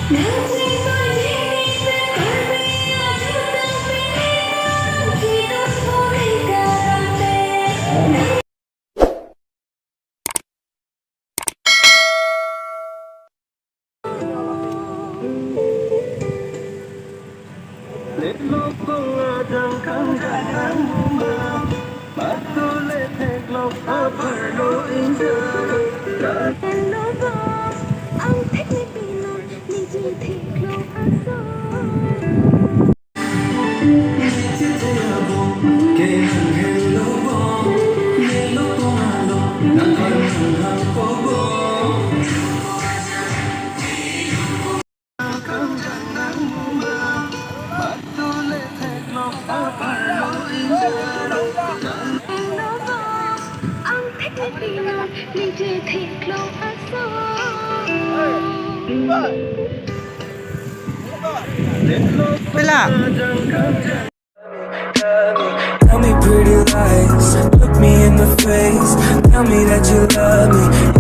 Lopong Ajang kang ganang bunga, matulitik lộc perlu indah. Lopong ang teknik bilang nijitik lo aso. Ang teknik bilang nijitik lo aso. Wala. Tell me pretty lies, look me in the face. Tell me that you love me.